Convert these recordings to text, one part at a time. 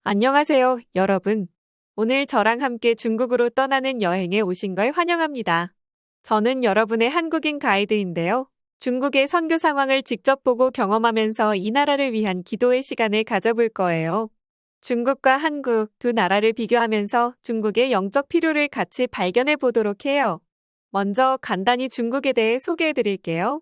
안녕하세요, 여러분. 오늘 저랑 함께 중국으로 떠나는 여행에 오신 걸 환영합니다. 저는 여러분의 한국인 가이드인데요. 중국의 선교 상황을 직접 보고 경험하면서 이 나라를 위한 기도의 시간을 가져볼 거예요. 중국과 한국 두 나라를 비교하면서 중국의 영적 필요를 같이 발견해 보도록 해요. 먼저 간단히 중국에 대해 소개해 드릴게요.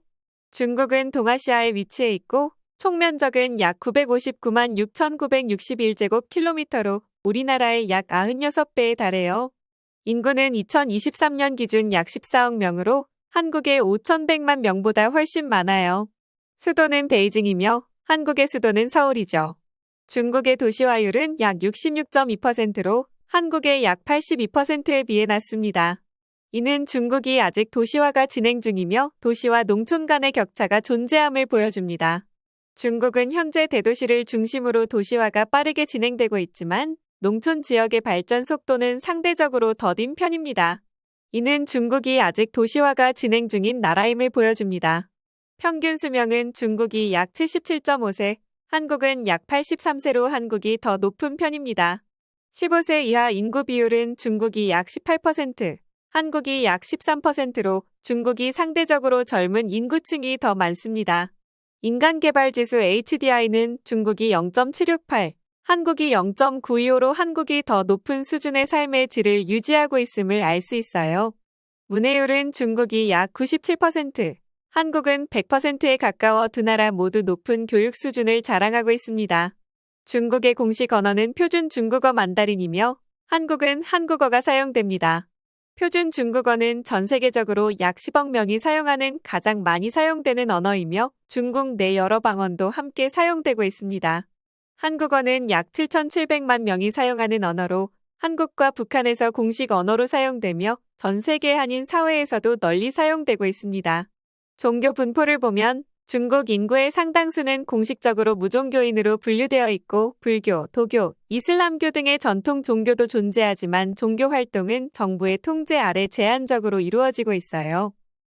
중국은 동아시아에 위치해 있고 총 면적은 약 959만 6,961제곱킬로미터로 우리나라의 약 96배에 달해요. 인구는 2023년 기준 약 14억 명으로 한국의 5,100만 명보다 훨씬 많아요. 수도는 베이징이며 한국의 수도는 서울이죠. 중국의 도시화율은 약 66.2%로 한국의 약 82%에 비해 낮습니다. 이는 중국이 아직 도시화가 진행 중이며 도시와 농촌 간의 격차가 존재함을 보여줍니다. 중국은 현재 대도시를 중심으로 도시화가 빠르게 진행되고 있지만 농촌 지역의 발전 속도는 상대적으로 더딘 편입니다. 이는 중국이 아직 도시화가 진행 중인 나라임을 보여줍니다. 평균 수명은 중국이 약 77.5세, 한국은 약 83세로 한국이 더 높은 편입니다. 15세 이하 인구 비율은 중국이 약 18%, 한국이 약 13%로 중국이 상대적으로 젊은 인구층이 더 많습니다. 인간개발지수 HDI는 중국이 0.768, 한국이 0.925로 한국이 더 높은 수준의 삶의 질을 유지하고 있음을 알 수 있어요. 문해율은 중국이 약 97%, 한국은 100%에 가까워 두 나라 모두 높은 교육 수준을 자랑하고 있습니다. 중국의 공식 언어는 표준 중국어 만다린이며 한국은 한국어가 사용됩니다. 표준 중국어는 전 세계적으로 약 10억 명이 사용하는 가장 많이 사용되는 언어이며 중국 내 여러 방언도 함께 사용되고 있습니다. 한국어는 약 7,700만 명이 사용하는 언어로 한국과 북한에서 공식 언어로 사용되며 전 세계 한인 사회에서도 널리 사용되고 있습니다. 종교 분포를 보면 중국 인구의 상당수는 공식적으로 무종교인으로 분류되어 있고 불교, 도교, 이슬람교 등의 전통 종교도 존재하지만 종교 활동은 정부의 통제 아래 제한적으로 이루어지고 있어요.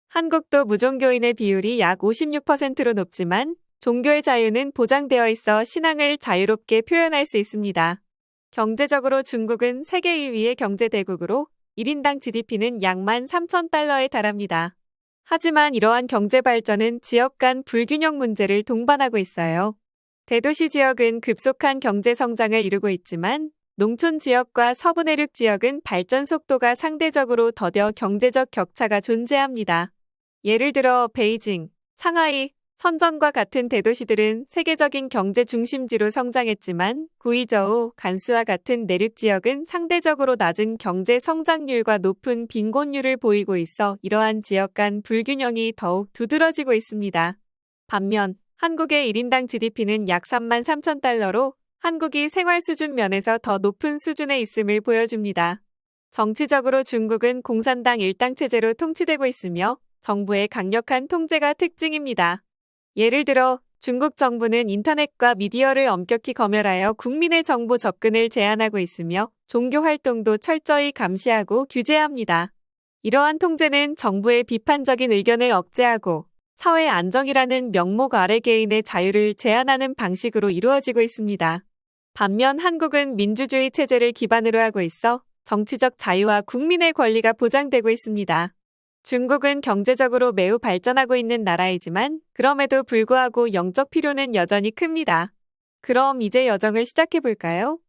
한국도 무종교인의 비율이 약 56%로 높지만 종교의 자유는 보장되어 있어 신앙을 자유롭게 표현할 수 있습니다. 경제적으로 중국은 세계 2위의 경제대국으로 1인당 GDP는 약 13,000달러에 달합니다. 하지만 이러한 경제 발전은 지역 간 불균형 문제를 동반하고 있어요. 대도시 지역은 급속한 경제 성장을 이루고 있지만 농촌 지역과 서부 내륙 지역은 발전 속도가 상대적으로 더뎌 경제적 격차가 존재합니다. 예를 들어 베이징, 상하이, 선전과 같은 대도시들은 세계적인 경제 중심지로 성장했지만 구이저우, 간수와 같은 내륙 지역은 상대적으로 낮은 경제 성장률과 높은 빈곤율을 보이고 있어 이러한 지역 간 불균형이 더욱 두드러지고 있습니다. 반면 한국의 1인당 GDP는 약 33,000달러로 한국이 생활 수준 면에서 더 높은 수준에 있음을 보여줍니다. 정치적으로 중국은 공산당 일당 체제로 통치되고 있으며 정부의 강력한 통제가 특징입니다. 예를 들어 중국 정부는 인터넷과 미디어를 엄격히 검열하여 국민의 정보 접근을 제한하고 있으며 종교 활동도 철저히 감시하고 규제합니다. 이러한 통제는 정부의 비판적인 의견을 억제하고 사회 안정이라는 명목 아래 개인의 자유를 제한하는 방식으로 이루어지고 있습니다. 반면 한국은 민주주의 체제를 기반으로 하고 있어 정치적 자유와 국민의 권리가 보장되고 있습니다. 중국은 경제적으로 매우 발전하고 있는 나라이지만 그럼에도 불구하고 영적 필요는 여전히 큽니다. 그럼 이제 여정을 시작해 볼까요?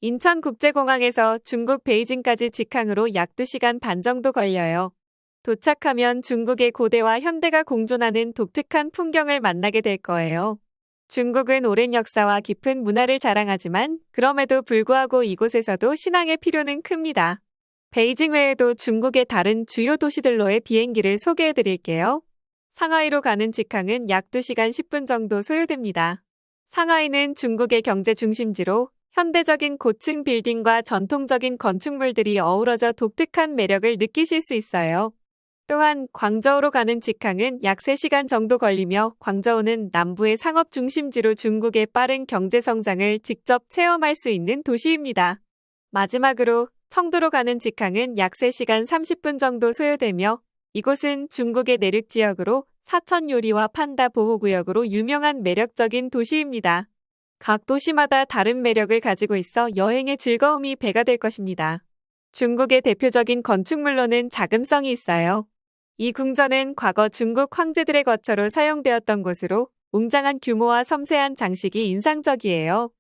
인천국제공항에서 중국 베이징까지 직항으로 약 2시간 반 정도 걸려요. 도착하면 중국의 고대와 현대가 공존하는 독특한 풍경을 만나게 될 거예요. 중국은 오랜 역사와 깊은 문화를 자랑하지만 그럼에도 불구하고 이곳에서도 신앙의 필요는 큽니다. 베이징 외에도 중국의 다른 주요 도시들로의 비행기를 소개해 드릴게요. 상하이로 가는 직항은 약 2시간 10분 정도 소요됩니다. 상하이는 중국의 경제 중심지로 현대적인 고층 빌딩과 전통적인 건축물들이 어우러져 독특한 매력을 느끼실 수 있어요. 또한 광저우로 가는 직항은 약 3시간 정도 걸리며 광저우는 남부의 상업 중심지로 중국의 빠른 경제 성장을 직접 체험할 수 있는 도시입니다. 마지막으로 청두로 가는 직항은 약 3시간 30분 정도 소요되며 이곳은 중국의 내륙 지역으로 사천 요리와 판다 보호구역으로 유명한 매력적인 도시입니다. 각 도시마다 다른 매력을 가지고 있어 여행의 즐거움이 배가 될 것입니다. 중국의 대표적인 건축물로는 자금성이 있어요. 이 궁전은 과거 중국 황제들의 거처로 사용되었던 곳으로 웅장한 규모와 섬세한 장식이 인상적이에요.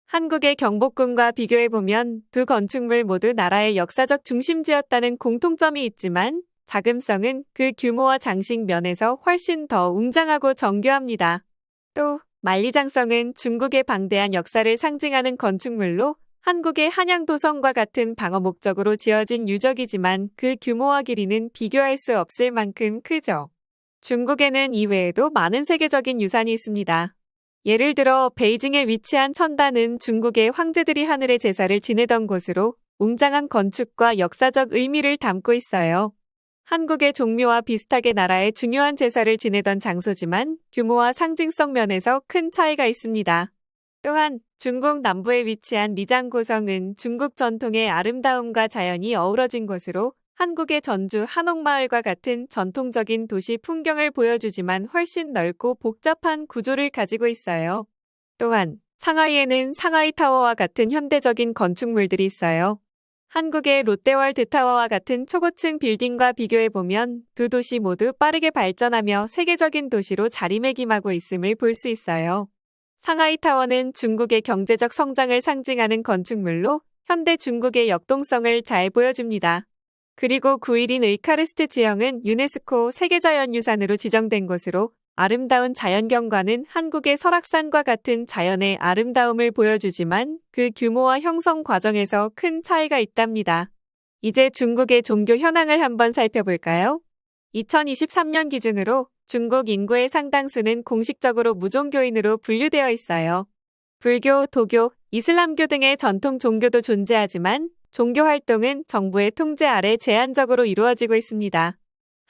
한국의 경복궁과 비교해보면 두 건축물 모두 나라의 역사적 중심지였다는 공통점이 있지만 자금성은 그 규모와 장식 면에서 훨씬 더 웅장하고 정교합니다. 또 만리장성은 중국의 방대한 역사를 상징하는 건축물로 한국의 한양도성과 같은 방어 목적으로 지어진 유적이지만 그 규모와 길이는 비교할 수 없을 만큼 크죠. 중국에는 이외에도 많은 세계적인 유산이 있습니다. 예를 들어 베이징에 위치한 천단은 중국의 황제들이 하늘의 제사를 지내던 곳으로 웅장한 건축과 역사적 의미를 담고 있어요. 한국의 종묘와 비슷하게 나라의 중요한 제사를 지내던 장소지만 규모와 상징성 면에서 큰 차이가 있습니다. 또한 중국 남부에 위치한 리장고성은 중국 전통의 아름다움과 자연이 어우러진 곳으로 한국의 전주 한옥마을과 같은 전통적인 도시 풍경을 보여주지만 훨씬 넓고 복잡한 구조를 가지고 있어요. 또한 상하이에는 상하이타워와 같은 현대적인 건축물들이 있어요. 한국의 롯데월드타워와 같은 초고층 빌딩과 비교해보면 두 도시 모두 빠르게 발전하며 세계적인 도시로 자리매김하고 있음을 볼 수 있어요. 상하이타워는 중국의 경제적 성장을 상징하는 건축물로 현대 중국의 역동성을 잘 보여줍니다. 그리고 9일인 의카르스트 지형은 유네스코 세계자연유산으로 지정된 곳으로 아름다운 자연경관은 한국의 설악산과 같은 자연의 아름다움을 보여주지만 그 규모와 형성 과정에서 큰 차이가 있답니다. 이제 중국의 종교 현황을 한번 살펴볼까요? 2023년 기준으로 중국 인구의 상당수는 공식적으로 무종교인으로 분류되어 있어요. 불교, 도교, 이슬람교 등의 전통 종교도 존재하지만 종교 활동은 정부의 통제 아래 제한적으로 이루어지고 있습니다.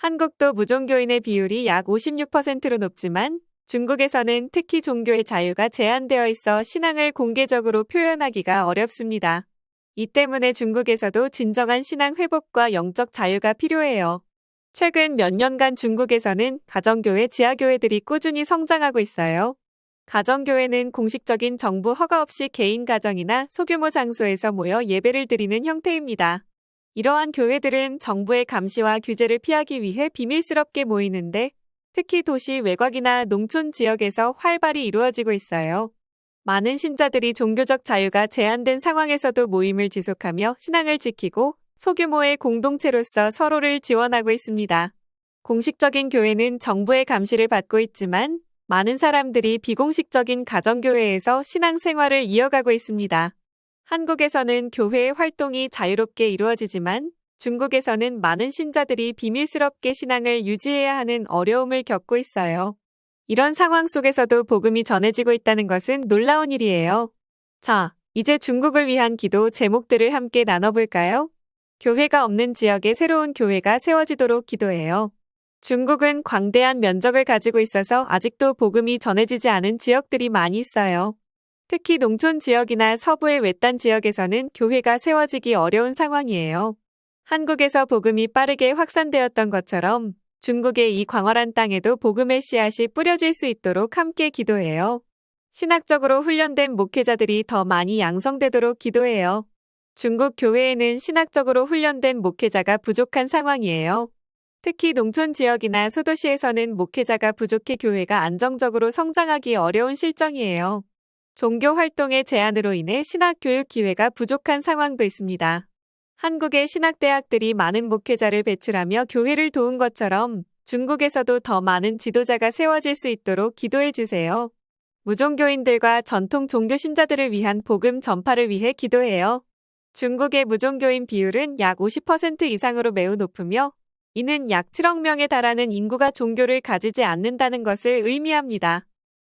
한국도 무종교인의 비율이 약 56%로 높지만 중국에서는 특히 종교의 자유가 제한되어 있어 신앙을 공개적으로 표현하기가 어렵습니다. 이 때문에 중국에서도 진정한 신앙 회복과 영적 자유가 필요해요. 최근 몇 년간 중국에서는 가정교회, 지하교회들이 꾸준히 성장하고 있어요. 가정교회는 공식적인 정부 허가 없이 개인 가정이나 소규모 장소에서 모여 예배를 드리는 형태입니다. 이러한 교회들은 정부의 감시와 규제를 피하기 위해 비밀스럽게 모이는데 특히 도시 외곽이나 농촌 지역에서 활발히 이루어지고 있어요. 많은 신자들이 종교적 자유가 제한된 상황에서도 모임을 지속하며 신앙을 지키고 소규모의 공동체로서 서로를 지원하고 있습니다. 공식적인 교회는 정부의 감시를 받고 있지만 많은 사람들이 비공식적인 가정교회에서 신앙생활을 이어가고 있습니다. 한국에서는 교회의 활동이 자유롭게 이루어지지만 중국에서는 많은 신자들이 비밀스럽게 신앙을 유지해야 하는 어려움을 겪고 있어요. 이런 상황 속에서도 복음이 전해지고 있다는 것은 놀라운 일이에요. 자, 이제 중국을 위한 기도 제목들을 함께 나눠볼까요? 교회가 없는 지역에 새로운 교회가 세워지도록 기도해요. 중국은 광대한 면적을 가지고 있어서 아직도 복음이 전해지지 않은 지역들이 많이 있어요. 특히 농촌 지역이나 서부의 외딴 지역에서는 교회가 세워지기 어려운 상황이에요. 한국에서 복음이 빠르게 확산되었던 것처럼 중국의 이 광활한 땅에도 복음의 씨앗이 뿌려질 수 있도록 함께 기도해요. 신학적으로 훈련된 목회자들이 더 많이 양성되도록 기도해요. 중국 교회에는 신학적으로 훈련된 목회자가 부족한 상황이에요. 특히 농촌 지역이나 소도시에서는 목회자가 부족해 교회가 안정적으로 성장하기 어려운 실정이에요. 종교 활동의 제한으로 인해 신학 교육 기회가 부족한 상황도 있습니다. 한국의 신학대학들이 많은 목회자를 배출하며 교회를 도운 것처럼 중국에서도 더 많은 지도자가 세워질 수 있도록 기도해 주세요. 무종교인들과 전통 종교 신자들을 위한 복음 전파를 위해 기도해요. 중국의 무종교인 비율은 약 50% 이상으로 매우 높으며 이는 약 7억 명에 달하는 인구가 종교를 가지지 않는다는 것을 의미합니다.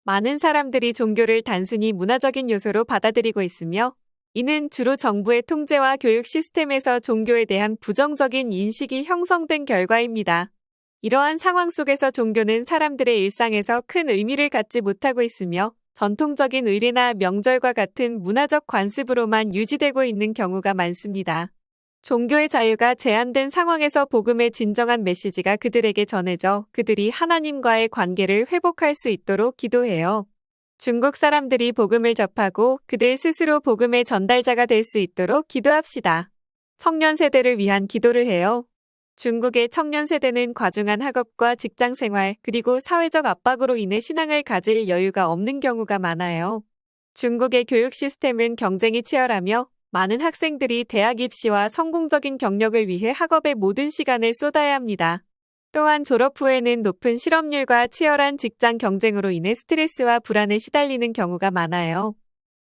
많은 사람들이 종교를 단순히 문화적인 요소로 받아들이고 있으며 이는 주로 정부의 통제와 교육 시스템에서 종교에 대한 부정적인 인식이 형성된 결과입니다. 이러한 상황 속에서 종교는 사람들의 일상에서 큰 의미를 갖지 못하고 있으며 전통적인 의례나 명절과 같은 문화적 관습으로만 유지되고 있는 경우가 많습니다. 종교의 자유가 제한된 상황에서 복음의 진정한 메시지가 그들에게 전해져 그들이 하나님과의 관계를 회복할 수 있도록 기도해요. 중국 사람들이 복음을 접하고 그들 스스로 복음의 전달자가 될 수 있도록 기도합시다. 청년 세대를 위한 기도를 해요. 중국의 청년 세대는 과중한 학업과 직장 생활 그리고 사회적 압박으로 인해 신앙을 가질 여유가 없는 경우가 많아요. 중국의 교육 시스템은 경쟁이 치열하며 많은 학생들이 대학 입시와 성공적인 경력을 위해 학업에 모든 시간을 쏟아야 합니다. 또한 졸업 후에는 높은 실업률과 치열한 직장 경쟁으로 인해 스트레스와 불안에 시달리는 경우가 많아요.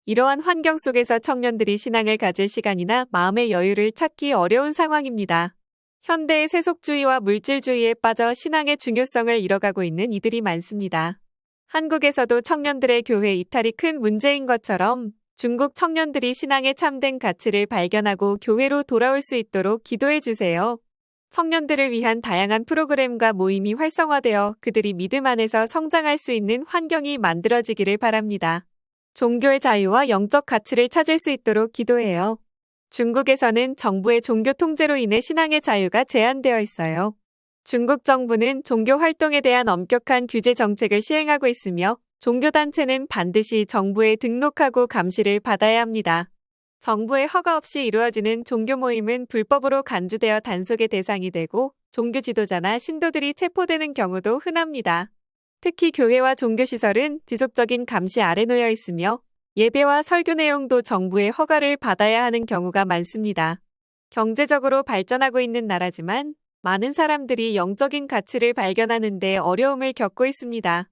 이러한 환경 속에서 청년들이 신앙을 가질 시간이나 마음의 여유를 찾기 어려운 상황입니다. 현대의 세속주의와 물질주의에 빠져 신앙의 중요성을 잃어가고 있는 이들이 많습니다. 한국에서도 청년들의 교회 이탈이 큰 문제인 것처럼 중국 청년들이 신앙의 참된 가치를 발견하고 교회로 돌아올 수 있도록 기도해 주세요. 청년들을 위한 다양한 프로그램과 모임이 활성화되어 그들이 믿음 안에서 성장할 수 있는 환경이 만들어지기를 바랍니다. 종교의 자유와 영적 가치를 찾을 수 있도록 기도해요. 중국에서는 정부의 종교 통제로 인해 신앙의 자유가 제한되어 있어요. 중국 정부는 종교 활동에 대한 엄격한 규제 정책을 시행하고 있으며 종교단체는 반드시 정부에 등록하고 감시를 받아야 합니다. 정부의 허가 없이 이루어지는 종교 모임은 불법으로 간주되어 단속의 대상이 되고 종교 지도자나 신도들이 체포되는 경우도 흔합니다. 특히 교회와 종교시설은 지속적인 감시 아래 놓여 있으며 예배와 설교 내용도 정부의 허가를 받아야 하는 경우가 많습니다. 경제적으로 발전하고 있는 나라지만 많은 사람들이 영적인 가치를 발견하는 데 어려움을 겪고 있습니다.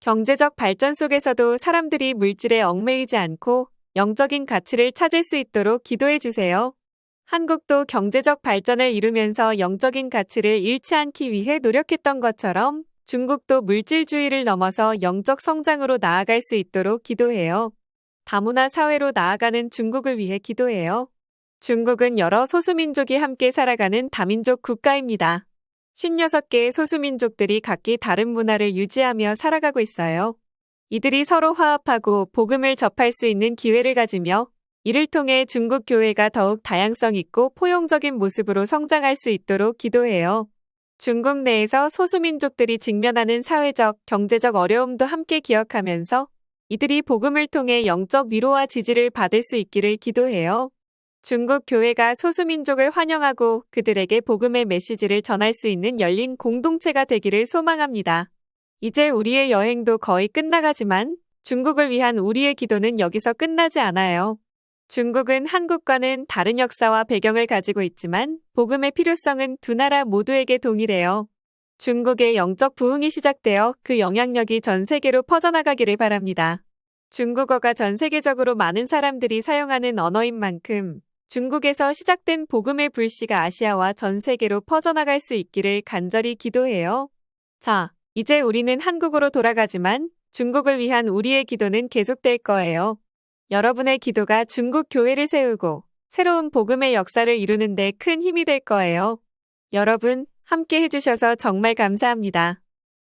경제적 발전 속에서도 사람들이 물질에 얽매이지 않고 영적인 가치를 찾을 수 있도록 기도해 주세요. 한국도 경제적 발전을 이루면서 영적인 가치를 잃지 않기 위해 노력했던 것처럼 중국도 물질주의를 넘어서 영적 성장으로 나아갈 수 있도록 기도해요. 다문화 사회로 나아가는 중국을 위해 기도해요. 중국은 여러 소수민족이 함께 살아가는 다민족 국가입니다. 56개의 소수민족들이 각기 다른 문화를 유지하며 살아가고 있어요. 이들이 서로 화합하고 복음을 접할 수 있는 기회를 가지며 이를 통해 중국 교회가 더욱 다양성 있고 포용적인 모습으로 성장할 수 있도록 기도해요. 중국 내에서 소수민족들이 직면하는 사회적, 경제적 어려움도 함께 기억하면서 이들이 복음을 통해 영적 위로와 지지를 받을 수 있기를 기도해요. 중국 교회가 소수민족을 환영하고 그들에게 복음의 메시지를 전할 수 있는 열린 공동체가 되기를 소망합니다. 이제 우리의 여행도 거의 끝나가지만 중국을 위한 우리의 기도는 여기서 끝나지 않아요. 중국은 한국과는 다른 역사와 배경을 가지고 있지만 복음의 필요성은 두 나라 모두에게 동일해요. 중국의 영적 부흥이 시작되어 그 영향력이 전 세계로 퍼져나가기를 바랍니다. 중국어가 전 세계적으로 많은 사람들이 사용하는 언어인 만큼 중국에서 시작된 복음의 불씨가 아시아와 전 세계로 퍼져나갈 수 있기를 간절히 기도해요. 자, 이제 우리는 한국으로 돌아가지만 중국을 위한 우리의 기도는 계속될 거예요. 여러분의 기도가 중국 교회를 세우고 새로운 복음의 역사를 이루는 데 큰 힘이 될 거예요. 여러분, 함께 해주셔서 정말 감사합니다.